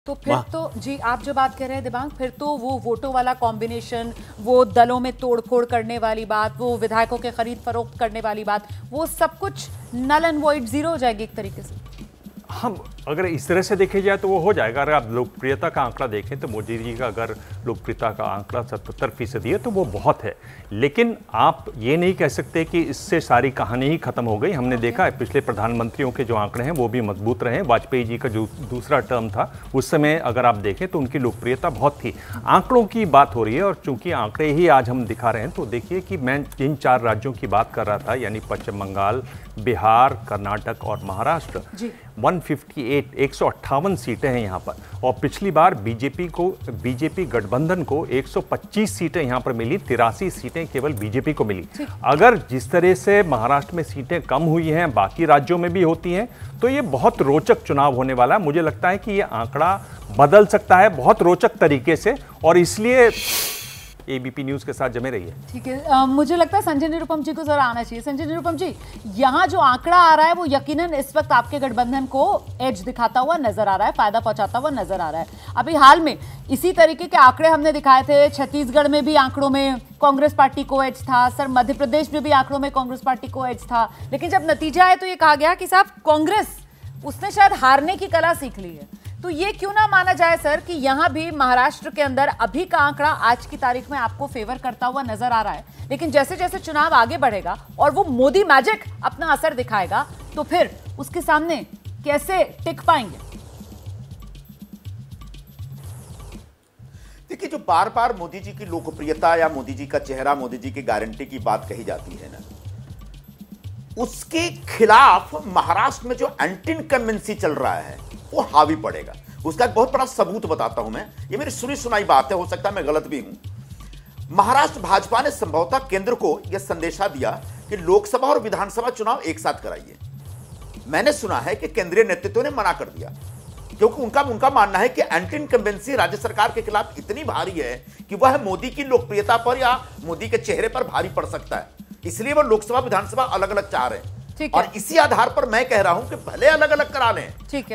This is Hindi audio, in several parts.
तो फिर तो जी आप जो बात कह रहे हैं दिबांग, फिर तो वो वोटों वाला कॉम्बिनेशन, वो दलों में तोड़फोड़ करने वाली बात, वो विधायकों के खरीद फरोख्त करने वाली बात, वो सब कुछ नल एंड वॉइड जीरो हो जाएगी एक तरीके से। हम अगर इस तरह से देखे जाए तो वो हो जाएगा। अगर आप लोकप्रियता का आंकड़ा देखें तो मोदी जी का अगर लोकप्रियता का आंकड़ा 77% है तो वो बहुत है, लेकिन आप ये नहीं कह सकते कि इससे सारी कहानी ही खत्म हो गई। हमने देखा है पिछले प्रधानमंत्रियों के जो आंकड़े हैं वो भी मजबूत रहे। वाजपेयी जी का जो दूसरा टर्म था उस समय अगर आप देखें तो उनकी लोकप्रियता बहुत थी। आंकड़ों की बात हो रही है और चूंकि आंकड़े ही आज हम दिखा रहे हैं तो देखिए कि मैं जिन 4 राज्यों की बात कर रहा था यानी पश्चिम बंगाल, बिहार, कर्नाटक और महाराष्ट्र, 158 सीटें हैं यहाँ पर। और पिछली बार बीजेपी गठबंधन को 125 सीटें यहाँ पर मिली, 83 सीटें केवल बीजेपी को मिली। अगर जिस तरह से महाराष्ट्र में सीटें कम हुई हैं बाकी राज्यों में भी होती हैं तो ये बहुत रोचक चुनाव होने वाला है। मुझे लगता है कि ये आंकड़ा बदल सकता है बहुत रोचक तरीके से और इसलिए एबीपी न्यूज के साथ जमे रही है। ठीक है, मुझे लगता है संजय निरुपम जी को जरा आना चाहिए। संजय निरुपम जी, यहाँ जो आंकड़ा आ रहा है वो यकीनन इस वक्त आपके गठबंधन को एज दिखाता हुआ नजर आ रहा है, फायदा पहुंचाता हुआ नजर आ रहा है। अभी हाल में इसी तरीके के आंकड़े हमने दिखाए थे, छत्तीसगढ़ में भी आंकड़ों में कांग्रेस पार्टी को एज था, सर मध्य प्रदेश में भी आंकड़ों में कांग्रेस पार्टी को एज था, लेकिन जब नतीजा आया तो ये कहा गया कि साहब कांग्रेस उसने शायद हारने की कला सीख ली है। तो ये क्यों ना माना जाए सर कि यहां भी महाराष्ट्र के अंदर अभी का आंकड़ा आज की तारीख में आपको फेवर करता हुआ नजर आ रहा है, लेकिन जैसे जैसे चुनाव आगे बढ़ेगा और वो मोदी मैजिक अपना असर दिखाएगा तो फिर उसके सामने कैसे टिक पाएंगे? देखिए, जो बार बार मोदी जी की लोकप्रियता या मोदी जी का चेहरा, मोदी जी की गारंटी की बात कही जाती है ना, उसके खिलाफ महाराष्ट्र में जो एंटी इनकम्बेंसी चल रहा है वो हावी पड़ेगा। उसका एक बहुत बड़ा सबूत बताता हूं मैं, ये मेरी सुनी सुनाई बात है, हो सकता है मैं गलत भी हूं। महाराष्ट्र भाजपा ने संभवतः केंद्र को यह संदेशा दिया कि लोकसभा और विधानसभा चुनाव एक साथ कराइए। मैंने सुना है कि केंद्रीय नेतृत्व ने मना कर दिया क्योंकि उनका मानना है कि एंटी इनकम्बेंसी राज्य सरकार के खिलाफ इतनी भारी है कि वह मोदी की लोकप्रियता पर या मोदी के चेहरे पर भारी पड़ सकता है, इसलिए वह लोकसभा विधानसभा अलग अलग चाह रहे हैं। और इसी आधार पर मैं कह रहा हूं कि भले अलग अलग करा लें,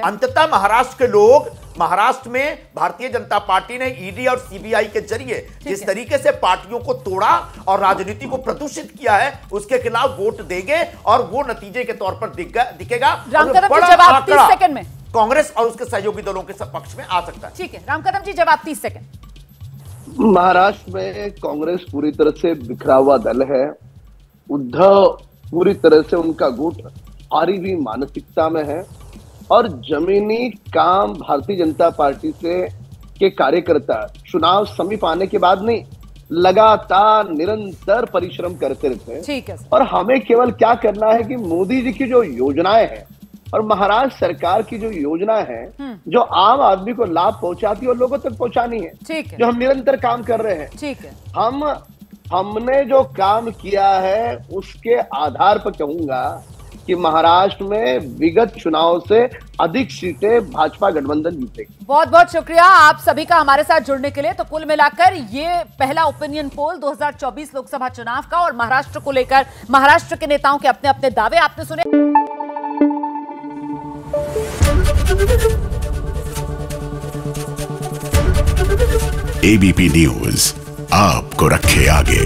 अंततः महाराष्ट्र के लोग, महाराष्ट्र में भारतीय जनता पार्टी ने ईडी और सीबीआई के जरिए जिस तरीके से पार्टियों को तोड़ा और राजनीति को प्रदूषित किया है उसके खिलाफ वोट देंगे और वो नतीजे के तौर पर दिखेगा। जवाब 30 सेकंड में कांग्रेस और उसके सहयोगी दलों के पक्ष में आ सकता है। ठीक है रामकदम जी, जवाब 30 सेकंड। महाराष्ट्र में कांग्रेस पूरी तरह से बिखरा हुआ दल है। उद्धव पूरी तरह से उनका गुट हारी हुई मानसिकता में है और जमीनी काम भारतीय जनता पार्टी से के कार्यकर्ता चुनाव समीप आने के बाद नहीं, लगातार निरंतर परिश्रम करते रहते हैं। ठीक है। और हमें केवल क्या करना है कि मोदी जी की जो योजनाएं हैं और महाराष्ट्र सरकार की जो योजना है जो आम आदमी को लाभ पहुंचाती है और लोगों तक पहुंचानी है, ठीक है, जो हम निरंतर काम कर रहे हैं। ठीक है, हमने जो काम किया है उसके आधार पर कहूंगा कि महाराष्ट्र में विगत चुनाव से अधिक सीटें भाजपा गठबंधन जीतेगी। बहुत बहुत शुक्रिया आप सभी का हमारे साथ जुड़ने के लिए। तो कुल मिलाकर ये पहला ओपिनियन पोल 2024 लोकसभा चुनाव का और महाराष्ट्र को लेकर महाराष्ट्र के नेताओं के अपने अपने दावे आपने सुने। एबीपी न्यूज आपको रखे आगे।